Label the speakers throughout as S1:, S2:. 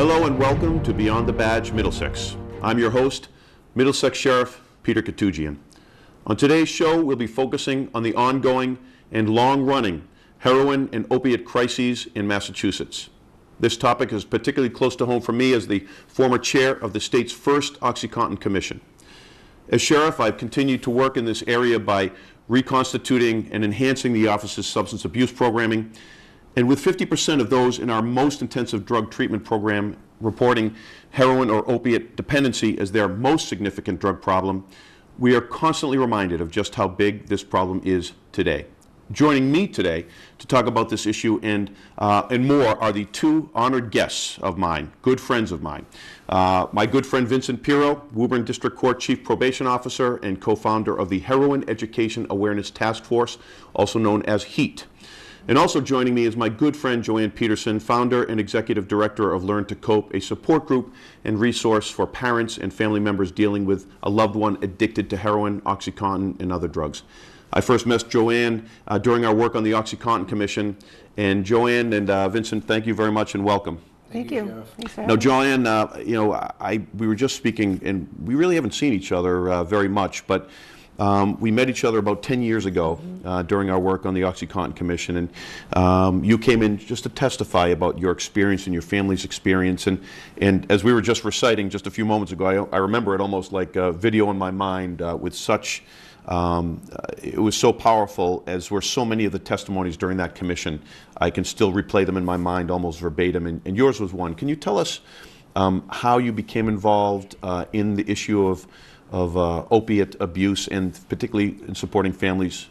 S1: Hello and welcome to Beyond the Badge Middlesex. I'm your host, Middlesex Sheriff Peter Koutoujian. On today's show, we'll be focusing on the ongoing and long-running heroin and opiate crises in Massachusetts. This topic is particularly close to home for me as the former chair of the state's first OxyContin Commission. As sheriff, I've continued to work in this area by reconstituting and enhancing the office's substance abuse programming. And with 50% of those in our most intensive drug treatment program reporting heroin or opiate dependency as their most significant drug problem, we are constantly reminded of just how big this problem is today. Joining me today to talk about this issue and more are the two honored guests of mine, good friends of mine. My good friend Vincent Piro, Woburn District Court Chief Probation Officer and co-founder of the Heroin Education Awareness Task Force, also known as HEAT. And also joining me is my good friend Joanne Peterson, founder and executive director of Learn to Cope, a support group and resource for parents and family members dealing with a loved one addicted to heroin, OxyContin, and other drugs. I first met Joanne during our work on the OxyContin Commission. And Joanne and Vincent, thank you very much and welcome.
S2: Thank you. Thanks for having
S1: Now, Joanne, we were just speaking, and we really haven't seen each other very much, but we met each other about 10 years ago during our work on the OxyContin Commission, and you came in just to testify about your experience and your family's experience. And as we were just reciting just a few moments ago, I remember it almost like a video in my mind with such, it was so powerful, as were so many of the testimonies during that commission. I can still replay them in my mind almost verbatim, and yours was one. Can you tell us how you became involved in the issue of opiate abuse, and particularly in supporting families?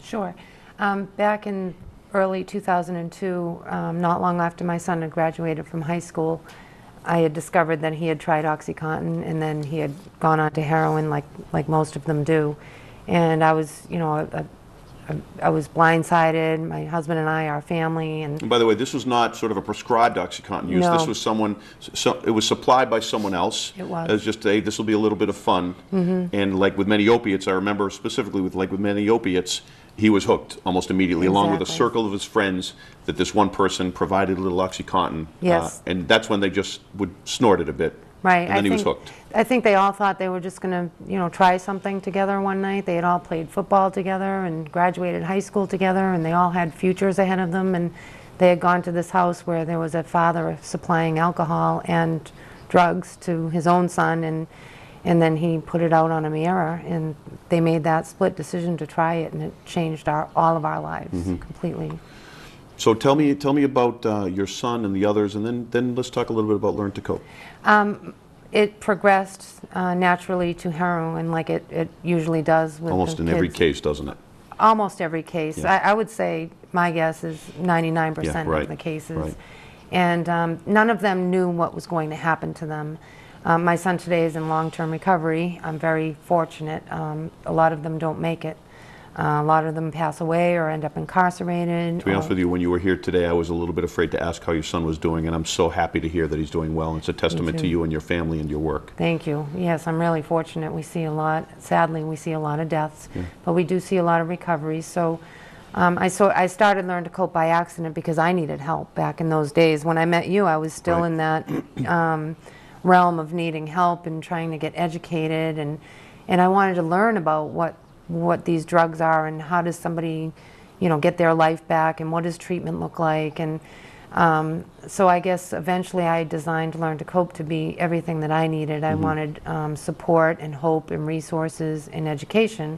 S2: Sure. Back in early 2002, not long after my son had graduated from high school, I had discovered that he had tried OxyContin, and then he had gone on to heroin like most of them do. And I was, I was blindsided, my husband and I, our family. And
S1: by the way, this was not sort of a prescribed OxyContin use.
S2: No.
S1: This was it was supplied by someone else.
S2: It was.
S1: As just this will be a little bit of fun. Mm-hmm. And like with many opiates, I remember specifically with many opiates, he was hooked almost immediately, along with a circle of his friends, that this one person provided a little OxyContin.
S2: Yes.
S1: And that's when they just would snort it a bit.
S2: Right.
S1: And then he was hooked.
S2: I think they all thought they were just going to, try something together one night. They had all played football together and graduated high school together, and they all had futures ahead of them. And they had gone to this house where there was a father supplying alcohol and drugs to his own son, and then he put it out on a mirror, and they made that split decision to try it, and it changed all of our lives completely.
S1: So tell me about your son and the others, and then let's talk a little bit about Learn to Cope.
S2: It progressed naturally to heroin, like it usually does with
S1: almost in
S2: kids.
S1: every case, doesn't it?
S2: Almost every case.
S1: Yeah.
S2: I would say my guess is 99%
S1: right,
S2: of the cases.
S1: right.
S2: And none of them knew what was going to happen to them. My son today is in long-term recovery. I'm very fortunate. A lot of them don't make it. A lot of them pass away or end up incarcerated.
S1: To be honest with you, when you were here today, I was a little bit afraid to ask how your son was doing, and I'm so happy to hear that he's doing well. It's a testament to you and your family and your work.
S2: Thank you. Yes, I'm really fortunate. We see a lot, sadly, we see a lot of deaths, but we do see a lot of recoveries. So I started Learn to Cope by accident because I needed help back in those days. When I met you, I was still in that realm of needing help and trying to get educated, and I wanted to learn about what these drugs are and how does somebody, get their life back, and what does treatment look like. And so I guess eventually I designed Learn to Cope to be everything that I needed. I wanted support and hope and resources and education.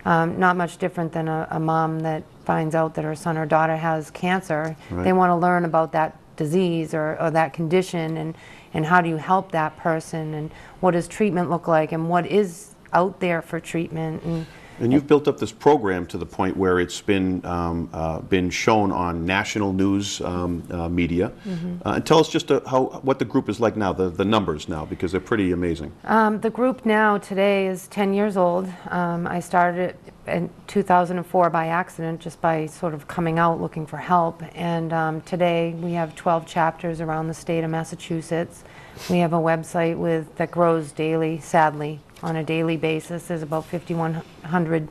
S2: Not much different than a mom that finds out that her son or daughter has cancer.
S1: Right.
S2: They want to learn about that disease or that condition, and how do you help that person, and what does treatment look like, and what is out there for treatment.
S1: And you've built up this program to the point where it's been shown on national news media. And tell us just what the group is like now, the numbers now, because they're pretty amazing.
S2: The group now today is 10 years old. I started it in 2004 by accident, just by sort of coming out looking for help. And today we have 12 chapters around the state of Massachusetts. We have a website that grows daily, sadly, on a daily basis. There's about 5,100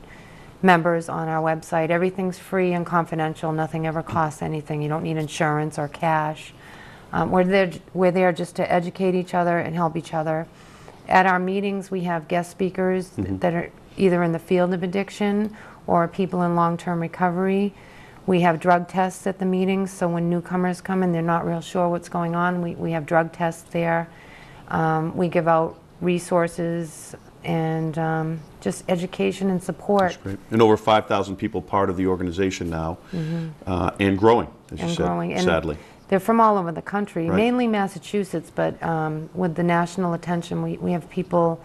S2: members on our website. Everything's free and confidential. Nothing ever costs anything. You don't need insurance or cash. We're there just to educate each other and help each other. At our meetings, we have guest speakers that are either in the field of addiction or people in long-term recovery. We have drug tests at the meetings, so when newcomers come and they're not real sure what's going on, we have drug tests there. We give out resources and just education and support.
S1: That's great. And over 5,000 people part of the organization now, and growing, as you said, sadly.
S2: They're from all over the country,
S1: Right.
S2: mainly Massachusetts, but with the national attention, we have people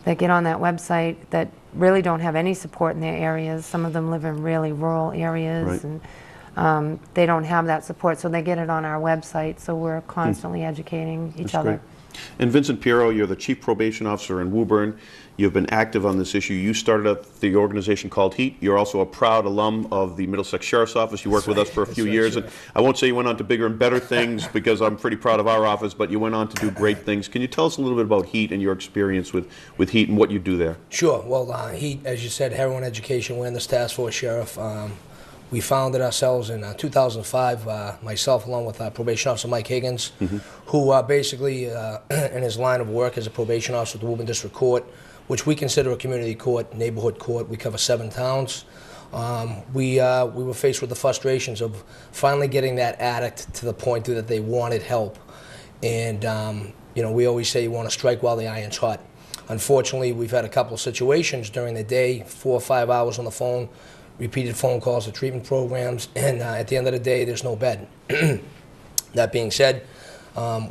S2: that get on that website that really don't have any support in their areas. Some of them live in really rural areas,
S1: Right.
S2: and they don't have that support, so they get it on our website, so we're constantly educating each other.
S1: Great. And Vincent Piro, you're the Chief Probation Officer in Woburn. You've been active on this issue. You started up the organization called HEAT. You're also a proud alum of the Middlesex Sheriff's Office. You worked with us for a few years. And I won't say you went on to bigger and better things because I'm pretty proud of our office, but you went on to do great things. Can you tell us a little bit about HEAT and your experience with HEAT and what you do there?
S3: Sure. Well, HEAT, as you said, Heroin Education, we're in this task force, Sheriff. We founded ourselves in 2005, myself along with Probation Officer Mike Higgins, who basically, in his line of work as a probation officer at the Woburn District Court, which we consider a community court, neighborhood court. We cover 7 towns. We were faced with the frustrations of finally getting that addict to the point that they wanted help. And, you know, we always say you want to strike while the iron's hot. Unfortunately, we've had a couple of situations during the day, 4 or 5 hours on the phone, repeated phone calls to treatment programs, and at the end of the day, there's no bed. That being said,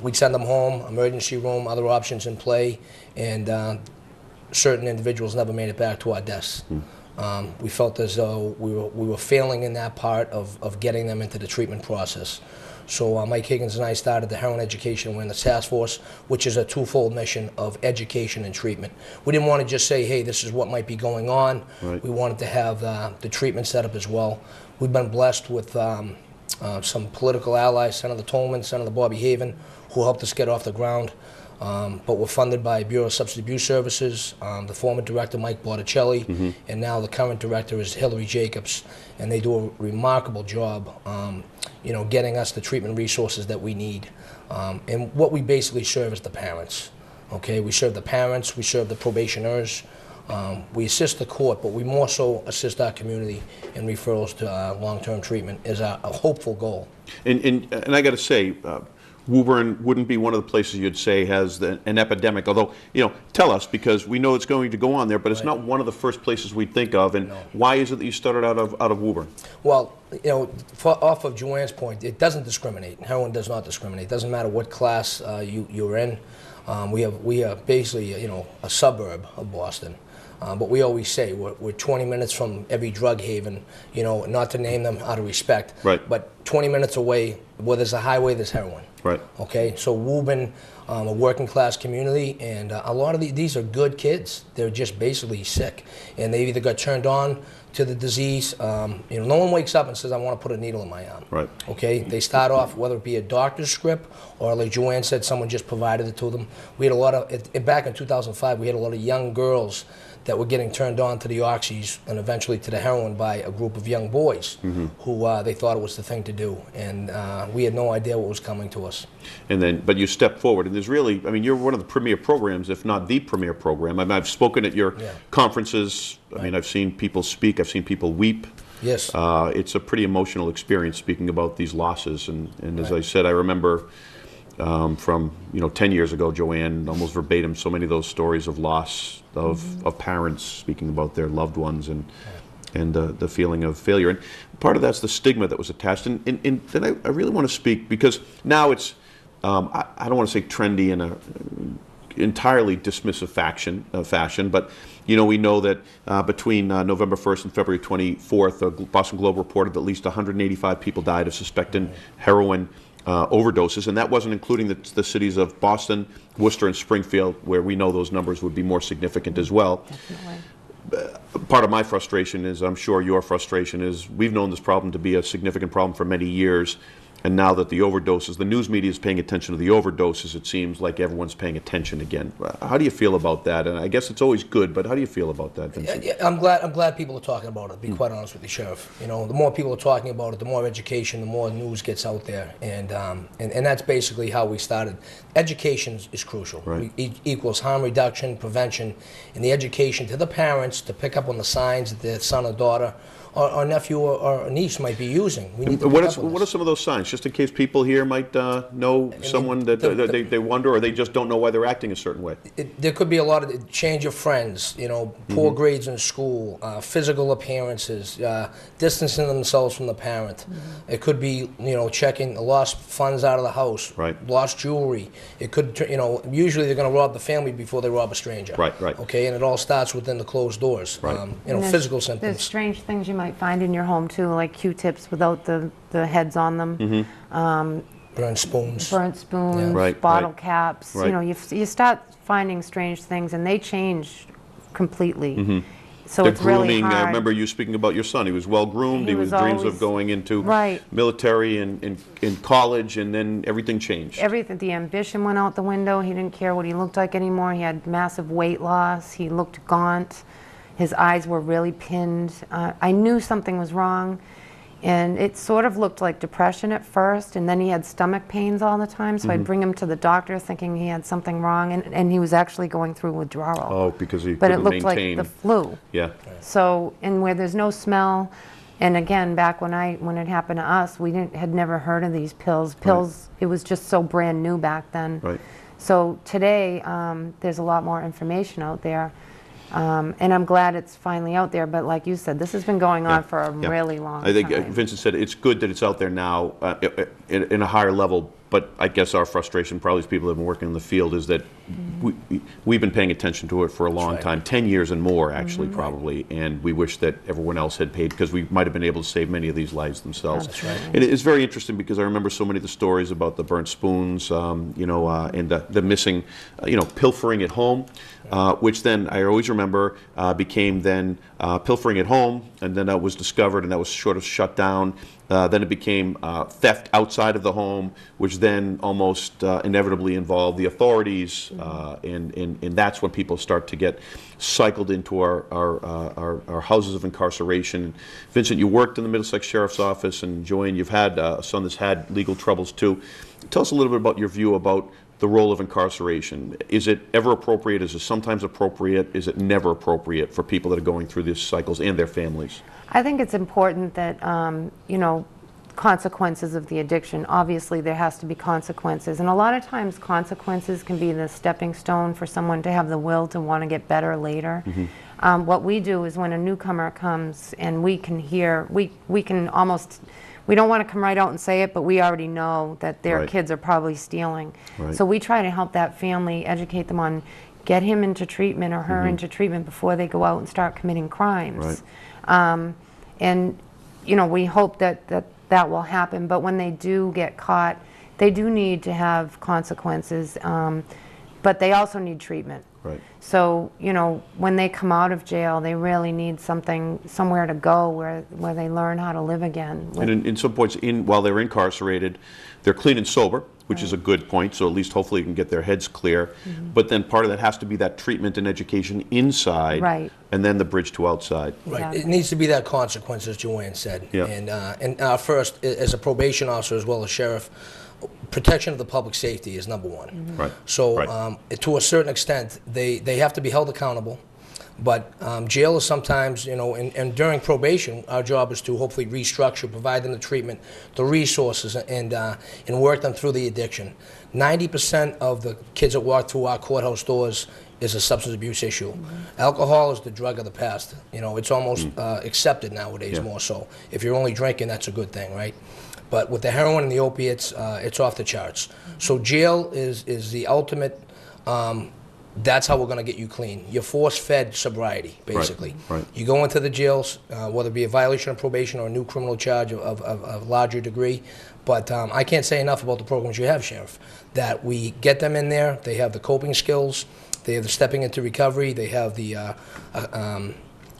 S3: we'd send them home, emergency room, other options in play, and certain individuals never made it back to our desks. We felt as though we were failing in that part of getting them into the treatment process. So Mike Higgins and I started the Heroin Education. We're in the task force, which is a twofold mission of education and treatment. We didn't want to just say, hey, this is what might be going on.
S1: Right.
S3: We wanted to have the treatment set up as well. We've been blessed with some political allies, Senator Tolman, Senator Bobby Haven, who helped us get off the ground. But we're funded by Bureau of Substance Abuse Services, the former director, Mike Botticelli, and now the current director is Hillary Jacobs, and they do a remarkable job, you know, getting us the treatment resources that we need. And what we basically serve is the parents, okay? We serve the parents, we serve the probationers, we assist the court, but we more so assist our community in referrals to long-term treatment is a hopeful goal.
S1: And I got to say, Woburn wouldn't be one of the places you'd say has an epidemic, although, you know, tell us, because we know it's going to go on there, but it's not one of the first places we'd think of. And why is it that you started out of Woburn?
S3: Well, you know, off of Joanne's point, it doesn't discriminate. Heroin does not discriminate. It doesn't matter what class you're in. We are basically, you know, a suburb of Boston. But we always say we're 20 minutes from every drug haven, you know, not to name them out of respect.
S1: Right.
S3: But 20 minutes away, where there's a highway, there's heroin.
S1: Right.
S3: Okay, so Woburn, a working class community, and a lot of these are good kids. They're just basically sick, and they either got turned on to the disease. You know, no one wakes up and says, I want to put a needle in my arm.
S1: Right.
S3: Okay, they start off, whether it be a doctor's script or, like Joanne said, someone just provided it to them. We had a lot of, back in 2005, we had a lot of young girls that were getting turned on to the oxys and eventually to the heroin by a group of young boys who they thought it was the thing to do, and we had no idea what was coming to us.
S1: And then, but you stepped forward, and there's really, I mean, you're one of the premier programs, if not the premier program. I mean, I've spoken at your conferences. I mean, I've seen people speak. I've seen people weep.
S3: Yes.
S1: It's a pretty emotional experience speaking about these losses, and as I said, I remember from 10 years ago, Joanne, almost verbatim, so many of those stories of loss of parents speaking about their loved ones and the feeling of failure. And part of that's the stigma that was attached. And then I really want to speak, because now it's, I don't want to say trendy in a entirely dismissive fashion, but we know that between November 1st and February 24th, the Boston Globe reported that at least 185 people died of suspected heroin overdoses, and that wasn't including the cities of Boston, Worcester, and Springfield, where we know those numbers would be more significant as well. Definitely. Part of my frustration is, I'm sure your frustration is, we've known this problem to be a significant problem for many years. And now that the overdoses, the news media is paying attention to the overdoses, it seems like everyone's paying attention again. How do you feel about that? And I guess it's always good, but how do you feel about that, Vincent?
S3: Yeah, I'm glad people are talking about it, to be quite honest with you, Sheriff. You know, the more people are talking about it, the more education, the more news gets out there. And that's basically how we started. Education is crucial.
S1: Right.
S3: Equals harm reduction, prevention, and the education to the parents to pick up on the signs that their son or daughter or nephew or niece might be using. We need to
S1: What are some of those signs, just in case people here might know someone that they wonder, or they just don't know why they're acting a certain way?
S3: There could be a lot of change of friends, you know, poor grades in school, physical appearances, distancing themselves from the parent. It could be, you know, checking lost funds out of the house,
S1: right.
S3: Lost jewelry. It could, you know, usually they're going to rob the family before they rob a stranger.
S1: Right.
S3: Okay, and it all starts within the closed doors.
S1: Right.
S3: You know, physical symptoms.
S2: There's strange things you might find in your home too, like Q-tips without the heads on them.
S3: Burnt spoons.
S2: Yeah.
S1: Right,
S2: bottle
S1: right.
S2: caps.
S1: Right.
S2: You know, you start finding strange things, and they change completely. So
S1: The
S2: it's really
S1: grooming,
S2: hard.
S1: I remember you speaking about your son. He was well groomed.
S2: He
S1: He was
S2: was
S1: dreams
S2: always-
S1: of going into
S2: Right.
S1: military and in college, and then everything changed.
S2: Everything, the ambition went out the window. He didn't care what he looked like anymore. He had massive weight loss. He looked gaunt. His eyes were really pinned. I knew something was wrong, and it sort of looked like depression at first, and then he had stomach pains all the time, so I'd bring him to the doctor thinking he had something wrong, and he was actually going through withdrawal.
S1: Oh, because he
S2: But it
S1: couldn't
S2: looked
S1: maintain.
S2: like the flu.
S1: Yeah.
S2: So, and where there's no smell, and again, back when it happened to us, we had never heard of these pills. It was just so brand new back then.
S1: Right.
S2: So today, there's a lot more information out there. And I'm glad it's finally out there, but like you said, this has been going on for a really long time.
S1: I think Vincent said it's good that it's out there now in a higher level, but I guess our frustration, probably as people who have been working in the field, is that we've been paying attention to it for a long time, 10 years and more actually probably, and we wish that everyone else had paid, because we might have been able to save many of these lives themselves.
S2: That's right.
S1: And it's very interesting because I remember so many of the stories about the burnt spoons, you know, and the missing, you know, pilfering at home, which then I always remember became then pilfering at home, and then that was discovered, and that was sort of shut down. Then it became theft outside of the home, which then almost inevitably involved the authorities, and that's when people start to get cycled into our houses of incarceration. Vincent, you worked in the Middlesex Sheriff's Office, and Joanne, you've had a son that's had legal troubles too. Tell us a little bit about your view about the role of incarceration. Is it ever appropriate? Is it sometimes appropriate? Is it never appropriate for people that are going through these cycles and their families?
S2: I think it's important that, you know, consequences of the addiction, obviously there has to be consequences, and a lot of times consequences can be the stepping stone for someone to have the will to want to get better later. What we do is when a newcomer comes and we can hear, we can almost, we don't want to come right out and say it, but we already know that their kids are probably stealing. So we try to help that family, educate them on, get him into treatment or her into treatment before they go out and start committing crimes. And you know, we hope that will happen, but when they do get caught, they do need to have consequences, but they also need treatment. So, you know, when they come out of jail, they really need somewhere to go where they learn how to live again.
S1: And in some points, while they're incarcerated, they're clean and sober, which is a good point, so at least hopefully you can get their heads clear. But then part of that has to be that treatment and education inside, and then the bridge to outside.
S3: It needs to be that consequence, as Joanne said. And first, as a probation officer as well as sheriff, protection of the public safety is number one. So to a certain extent, they have to be held accountable. But jail is sometimes, you know, and during probation, our job is to hopefully restructure, provide them the treatment, the resources, and work them through the addiction. 90% of the kids that walk through our courthouse doors is a substance abuse issue. Alcohol is the drug of the past. You know, it's almost accepted nowadays more so. If you're only drinking, that's a good thing, right? But with the heroin and the opiates, it's off the charts. So jail is the ultimate. That's how we're going to get you clean. You're force-fed sobriety, basically. You go into the jails, whether it be a violation of probation or a new criminal charge of a larger degree. But I can't say enough about the programs you have, Sheriff, that we get them in there. They have the coping skills. They have the stepping into recovery. They have the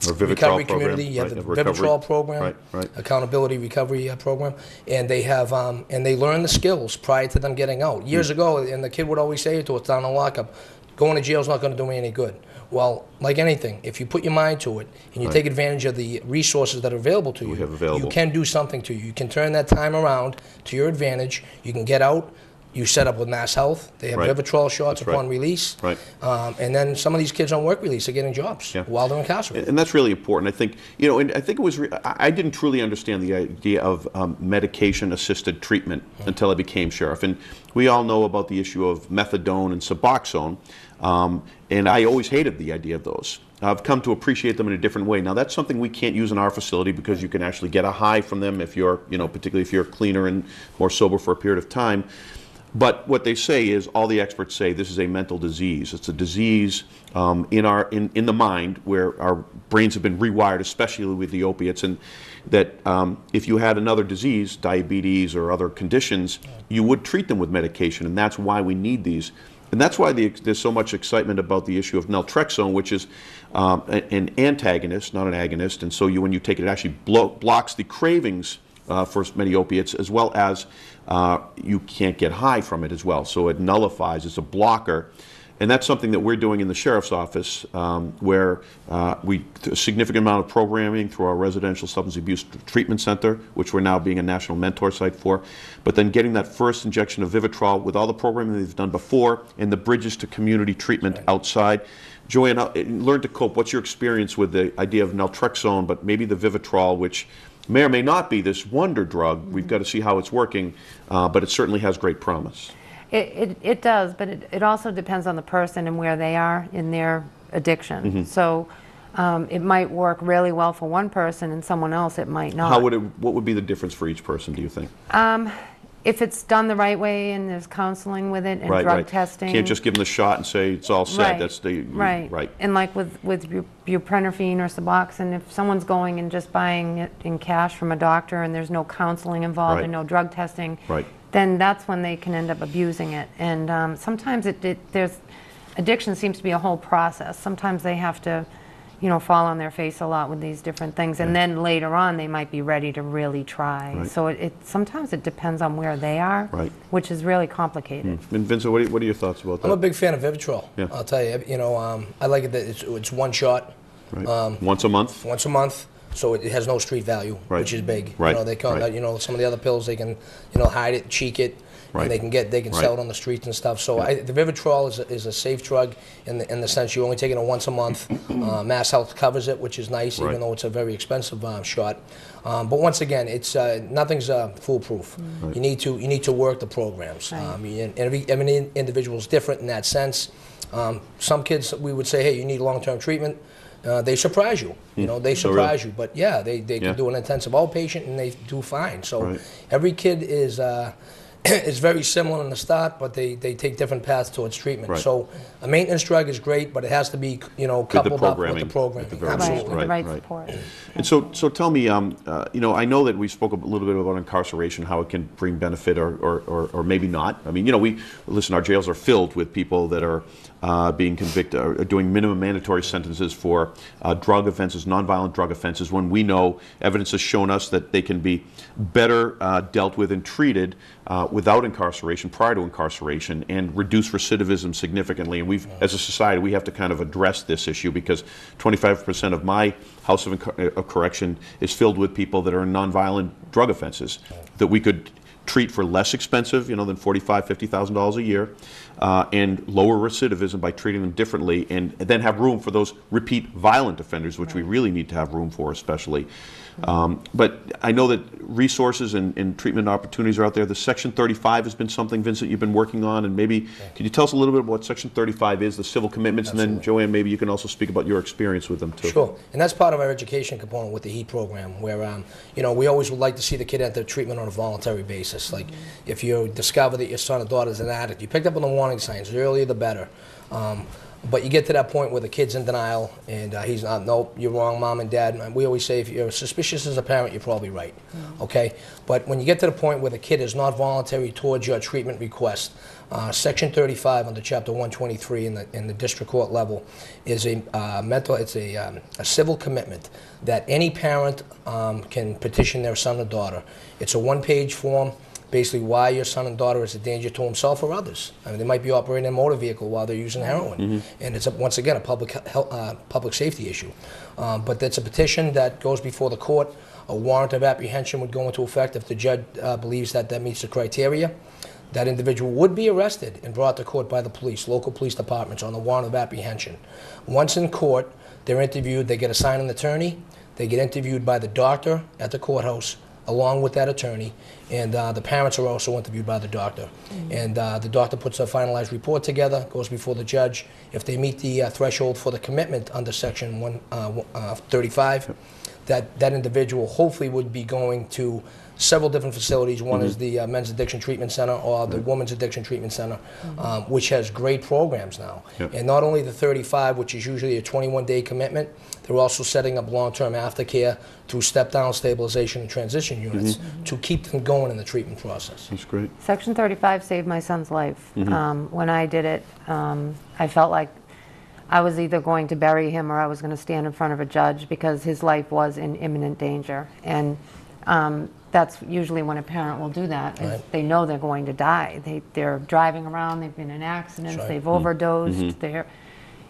S1: Or Vivitrol
S3: recovery
S1: program,
S3: community. You have
S1: right,
S3: the
S1: recovery.
S3: Vivitrol program,
S1: Right.
S3: accountability recovery program, and they have and they learn the skills prior to them getting out. Years ago, and the kid would always say to us down in lockup, going to jail is not going to do me any good. Well, like anything, if you put your mind to it and you take advantage of the resources that are available to you, you can do something to you. You can turn that time around to your advantage. You can get out. You set up with Mass Health. They have Vivitrol shots upon release.
S1: Right.
S3: And then some of these kids on work release are getting jobs while they're incarcerated.
S1: And that's really important. I think, and I think it was, I didn't truly understand the idea of medication-assisted treatment until I became sheriff. And we all know about the issue of methadone and Suboxone, and I always hated the idea of those. I've come to appreciate them in a different way. Now, that's something we can't use in our facility because you can actually get a high from them if you're, particularly if you're cleaner and more sober for a period of time. But what they say is, all the experts say, this is a mental disease. It's a disease in the mind where our brains have been rewired, especially with the opiates, and that if you had another disease, diabetes or other conditions, you would treat them with medication, and that's why we need these. And that's why there's so much excitement about the issue of naltrexone, which is an antagonist, not an agonist, and so when you take it, it actually blocks the cravings for many opiates, as well as you can't get high from it as well. So it nullifies, it's a blocker. And that's something that we're doing in the Sheriff's Office, where a significant amount of programming through our Residential Substance Abuse Treatment Center, which we're now being a national mentor site for, but then getting that first injection of Vivitrol with all the programming they've done before and the bridges to community treatment outside. Joanne, Learn to Cope, what's your experience with the idea of naltrexone, but maybe the Vivitrol, which may or may not be this wonder drug? We've got to see how it's working, but it certainly has great promise.
S2: It does, but it also depends on the person and where they are in their addiction. So it might work really well for one person and someone else it might not.
S1: What would be the difference for each person, do you think?
S2: If it's done the right way and there's counseling with it and drug testing.
S1: You can't just give them the shot and say it's all set.
S2: Right.
S1: Right.
S2: And like with buprenorphine or Suboxone, if someone's going and just buying it in cash from a doctor and there's no counseling involved and no drug testing, then that's when they can end up abusing it. And sometimes addiction seems to be a whole process. Sometimes they have to, fall on their face a lot with these different things, and then later on they might be ready to really try. So sometimes it depends on where they are, which is really complicated.
S1: And Vincent, what are your thoughts about that?
S3: I'm a big fan of Vivitrol. I'll tell you. I like it that it's one shot.
S1: Once a month?
S3: Once a month. So it has no street value, which is big. They call that, some of the other pills they can, hide it, cheek it, and they can sell it on the streets and stuff. So the Vivitrol is a safe drug in the sense you only take it once a month. Mass Health covers it, which is nice, even though it's a very expensive shot. But once again, it's nothing's foolproof. You need to work the programs. And every individual is different in that sense. Some kids, we would say, hey, you need long-term treatment. They surprise you, they surprise you. But they can do an intensive outpatient and they do fine. So every kid is very similar in the start, but they take different paths towards treatment. So a maintenance drug is great, but it has to be coupled up with the programming.
S2: Absolutely, with the right support.
S1: And so tell me, I know that we spoke a little bit about incarceration, how it can bring benefit or maybe not. I mean, our jails are filled with people that are being convicted or doing minimum mandatory sentences for drug offenses, nonviolent drug offenses, when we know evidence has shown us that they can be better dealt with and treated without incarceration, prior to incarceration, and reduce recidivism significantly. And as a society, we have to kind of address this issue, because 25% of my house of correction is filled with people that are in nonviolent drug offenses that we could treat for less expensive, than $45,000, $50,000 a year, and lower recidivism by treating them differently, and then have room for those repeat violent offenders, which we really need to have room for, especially. But I know that resources and treatment opportunities are out there. The Section 35 has been something, Vincent, you've been working on, and maybe could you tell us a little bit about what Section 35 is, the civil commitments, and then Joanne, maybe you can also speak about your experience with them too.
S3: Sure, and that's part of our education component with the HEAT program, where we always would like to see the kid enter treatment on a voluntary basis. Like if you discover that your son or daughter is an addict, you picked up on the warning signs, the earlier the better. But you get to that point where the kid's in denial, and he's not, nope, you're wrong, mom and dad. And we always say if you're suspicious as a parent, you're probably right, okay? But when you get to the point where the kid is not voluntary towards your treatment request, Section 35 under Chapter 123 in the district court level is a civil commitment that any parent can petition their son or daughter. It's a one-page form, basically why your son and daughter is a danger to himself or others. I mean, they might be operating a motor vehicle while they're using heroin, and it's once again a public safety issue. But that's a petition that goes before the court. A warrant of apprehension would go into effect if the judge believes that that meets the criteria. That individual would be arrested and brought to court by the police, local police departments, on the warrant of apprehension. Once in court, they're interviewed. They get assigned an attorney. They get interviewed by the doctor at the courthouse, along with that attorney, and the parents are also interviewed by the doctor. And the doctor puts a finalized report together, goes before the judge. If they meet the threshold for the commitment under Section 135, that individual hopefully would be going to several different facilities. One is the Men's Addiction Treatment Center or the Women's Addiction Treatment Center, which has great programs now. And not only the 35, which is usually a 21-day commitment, they're also setting up long-term aftercare through step-down stabilization and transition units to keep them going in the treatment process.
S1: That's great.
S2: Section 35 saved my son's life. When I did it, I felt like I was either going to bury him or I was going to stand in front of a judge because his life was in imminent danger. And that's usually when a parent will do that. Is they know they're going to die. They're driving around. They've been in accidents. They've overdosed. They're,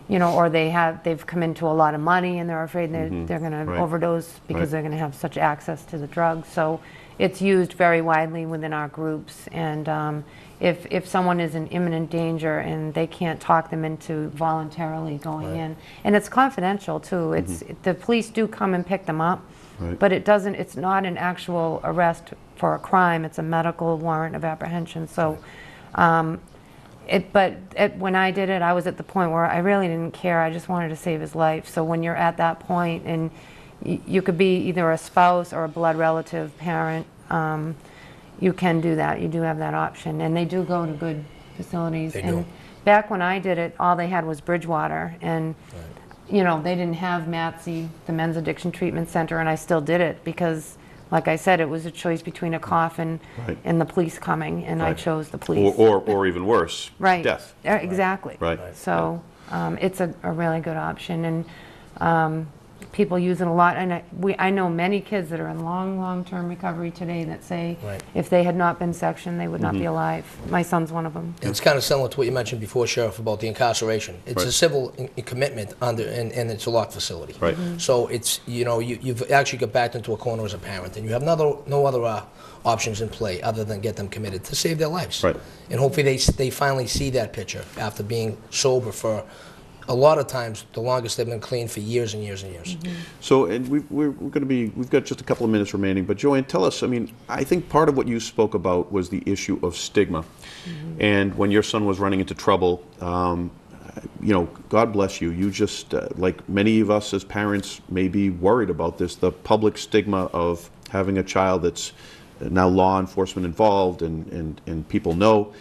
S2: you know, or they've come into a lot of money and they're afraid they're going to overdose because they're going to have such access to the drugs. So it's used very widely within our groups. And if someone is in imminent danger and they can't talk them into voluntarily going in, and it's confidential too. It's the police do come and pick them up. But it's not an actual arrest for a crime. It's a medical warrant of apprehension. So, when I did it, I was at the point where I really didn't care. I just wanted to save his life. So when you're at that point, and you could be either a spouse or a blood relative, parent, you can do that. You do have that option. And they do go to good facilities.
S3: They do.
S2: Back when I did it, all they had was Bridgewater. And you know, they didn't have MATC, the Men's Addiction Treatment Center, and I still did it because, like I said, it was a choice between a coffin and the police coming, and I chose the police.
S1: Or even worse, death.
S2: Exactly. So it's a really good option, and people use it a lot. And I know many kids that are in long-term recovery today that say if they had not been sectioned, they would not be alive. My son's one of them.
S3: And it's kind of similar to what you mentioned before, Sheriff, about the incarceration. It's a civil commitment and it's a locked facility. So it's, you know, you've actually got backed into a corner as a parent, and you have no other options in play other than get them committed to save their lives. And hopefully they finally see that picture after being sober for a lot of times the longest they've been clean for years and years and years.
S1: So, and we've got just a couple of minutes remaining, but Joanne, tell us, I mean, I think part of what you spoke about was the issue of stigma. And when your son was running into trouble, you know, God bless you, you just, like many of us as parents may be worried about this, the public stigma of having a child that's now law enforcement involved and people know.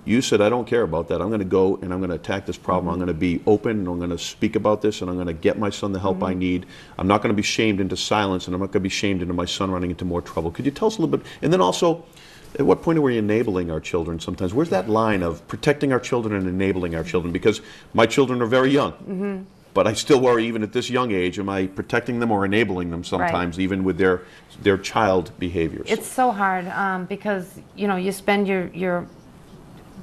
S1: You said, I don't care about that. I'm going to go and I'm going to attack this problem. I'm going to be open and I'm going to speak about this and I'm going to get my son the help I need. I'm not going to be shamed into silence and I'm not going to be shamed into my son running into more trouble. Could you tell us a little bit? And then also, at what point are we enabling our children sometimes? Where's that line of protecting our children and enabling our children? Because my children are very young. But I still worry, even at this young age, am I protecting them or enabling them sometimes, even with their child behaviors?
S2: It's so hard because, you know, you spend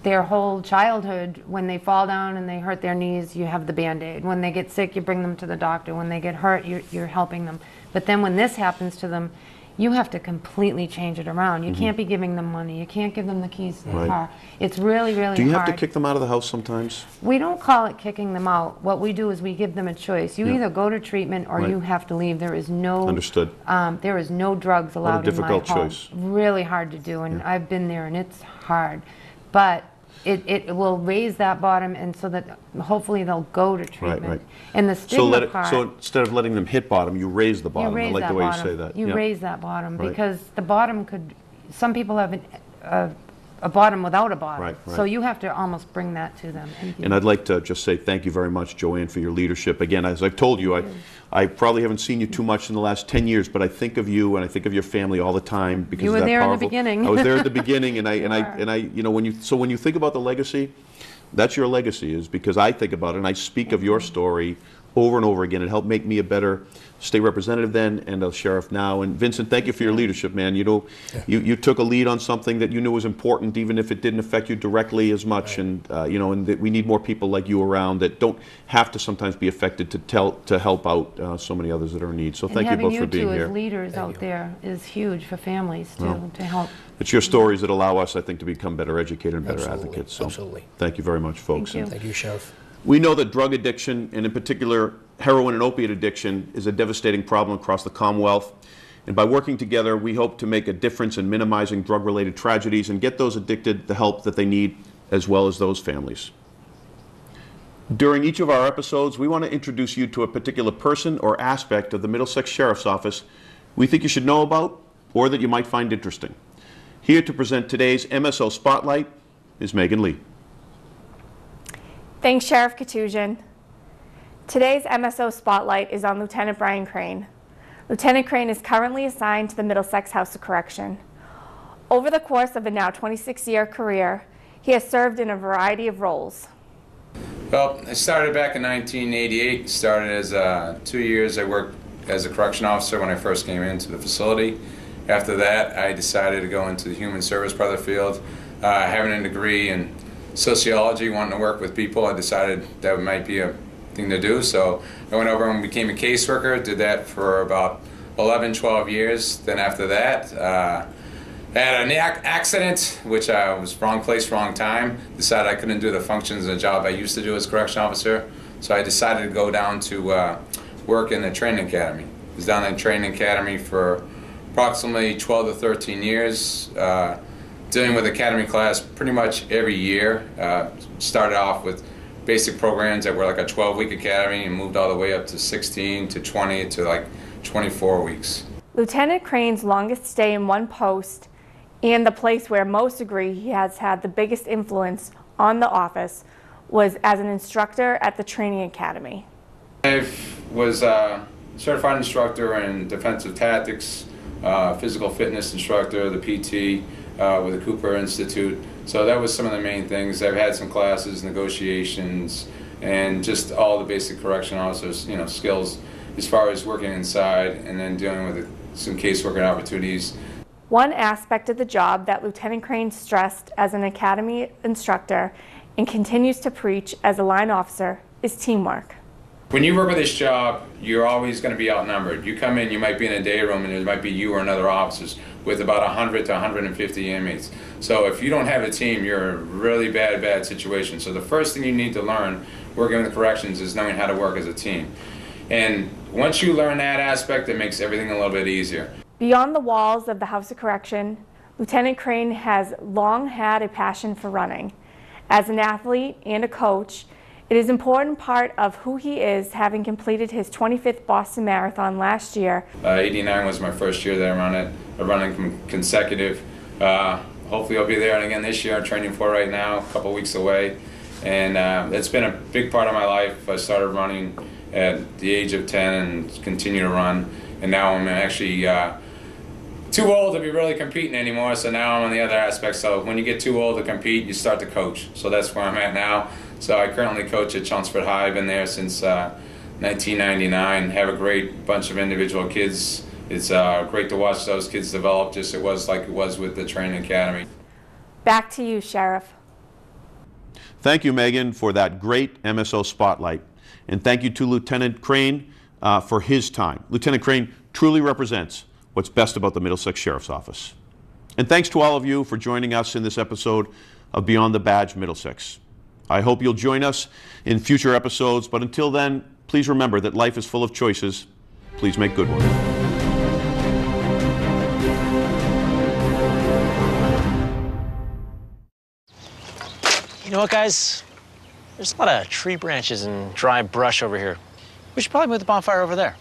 S2: their whole childhood, when they fall down and they hurt their knees, you have the Band-Aid. When they get sick, you bring them to the doctor. When they get hurt, you're helping them. But then when this happens to them, you have to completely change it around. You can't be giving them money. You can't give them the keys to the car. It's really, really hard.
S1: Do you have to kick them out of the house sometimes?
S2: We don't call it kicking them out. What we do is we give them a choice. You either go to treatment or you have to leave. There is no there is no drugs allowed in my home.
S1: What a difficult choice.
S2: Really hard to do, and I've been there, and it's hard. But it will raise that bottom, and so that hopefully they'll go to treatment. And the stigma part.
S1: So instead of letting them hit bottom, you raise the bottom. I like the way you say that.
S2: You raise that bottom because the bottom could. Some people have a bottom without a bottom.
S1: Right, right.
S2: So you have to almost bring that to them.
S1: And I'd like to just say thank you very much, Joanne, for your leadership. Again, as I've told you, I probably haven't seen you too much in the last 10 years, but I think of you and I think of your family all the time because
S2: You were
S1: of that
S2: there in the
S1: powerful.
S2: beginning.
S1: I was there at the beginning, and I, you know, when you think about the legacy, that's your legacy, is because I think about it and I speak of your story over and over again. It helped make me a better state representative then and a sheriff now. And Vincent, thank you for your leadership, man. You know, you took a lead on something that you knew was important, even if it didn't affect you directly as much. Right. And you know, and that we need more people like you around that don't have to sometimes be affected to help out so many others that are in need. So thank you both for being here.
S2: Having you two as leaders out there is huge for families too, to help.
S1: It's your stories that allow us, I think, to become better educated and better
S3: Absolutely.
S1: advocates. So
S3: Absolutely.
S1: Thank you very much, folks.
S2: Thank you.
S3: Thank you, Sheriff.
S1: We know that drug addiction, and in particular heroin and opiate addiction, is a devastating problem across the Commonwealth. And by working together, we hope to make a difference in minimizing drug-related tragedies and get those addicted the help that they need, as well as those families. During each of our episodes, we want to introduce you to a particular person or aspect of the Middlesex Sheriff's Office we think you should know about or that you might find interesting. Here to present today's MSO Spotlight is Megan Lee.
S4: Thanks, Sheriff Koutoujian. Today's MSO Spotlight is on Lieutenant Brian Crane. Lieutenant Crane is currently assigned to the Middlesex House of Correction. Over the course of a now 26-year career, he has served in a variety of roles.
S5: Well, I started back in 1988. Started as 2 years I worked as a correction officer when I first came into the facility. After that, I decided to go into the human service part of the field. Having a degree in sociology, wanting to work with people, I decided that might be a thing to do. So I went over and became a caseworker, did that for about 11, 12 years. Then after that, I had an accident, which was wrong place, wrong time. Decided I couldn't do the functions of the job I used to do as a correction officer. So I decided to go down to work in the training academy. I was down in the training academy for approximately 12 to 13 years. Dealing with academy class pretty much every year. Started off with basic programs that were like a 12-week academy and moved all the way up to 16 to 20 to like 24 weeks.
S4: Lieutenant Crane's longest stay in one post and the place where most agree he has had the biggest influence on the office was as an instructor at the training academy.
S5: I was a certified instructor in defensive tactics, physical fitness instructor, the PT, with the Cooper Institute. So that was some of the main things. I've had some classes, negotiations, and just all the basic correction officers, you know, skills as far as working inside and then dealing with some caseworking opportunities.
S4: One aspect of the job that Lieutenant Crane stressed as an academy instructor and continues to preach as a line officer is teamwork.
S5: When you work with this job, you're always going to be outnumbered. You come in, you might be in a day room, and there might be you or another officers with about 100 to 150 inmates. So if you don't have a team, you're in a really bad situation. So the first thing you need to learn working with the corrections is knowing how to work as a team. And once you learn that aspect, it makes everything a little bit easier.
S4: Beyond the walls of the House of Correction, Lieutenant Crane has long had a passion for running. As an athlete and a coach, it is an important part of who he is, having completed his 25th Boston Marathon last year.
S5: 89 was my first year that I running consecutive. Hopefully I'll be there again this year. I'm training for it right now, a couple weeks away. And it's been a big part of my life. I started running at the age of 10 and continue to run. And now I'm actually too old to be really competing anymore, so now I'm on the other aspect. So when you get too old to compete, you start to coach. So that's where I'm at now. So I currently coach at Chelmsford High. I've been there since 1999. Have a great bunch of individual kids. It's great to watch those kids develop, just it was like it was with the training academy.
S4: Back to you, Sheriff.
S1: Thank you, Megan, for that great MSO spotlight. And thank you to Lieutenant Crane for his time. Lieutenant Crane truly represents what's best about the Middlesex Sheriff's Office. And thanks to all of you for joining us in this episode of Beyond the Badge Middlesex. I hope you'll join us in future episodes, but until then, please remember that life is full of choices. Please make good ones.
S6: You know what, guys? There's a lot of tree branches and dry brush over here. We should probably move the bonfire over there.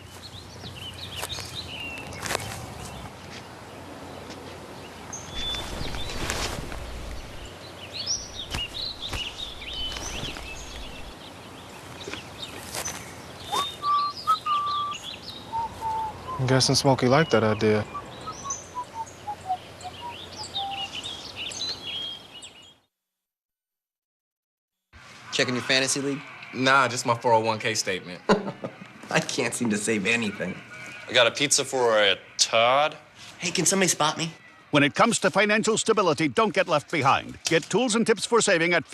S7: I'm guessing Smokey liked that idea.
S8: Checking your fantasy league?
S9: Nah, just my 401k statement.
S8: I can't seem to save anything.
S10: I got a pizza for a Todd.
S8: Hey, can somebody spot me?
S11: When it comes to financial stability, don't get left behind. Get tools and tips for saving at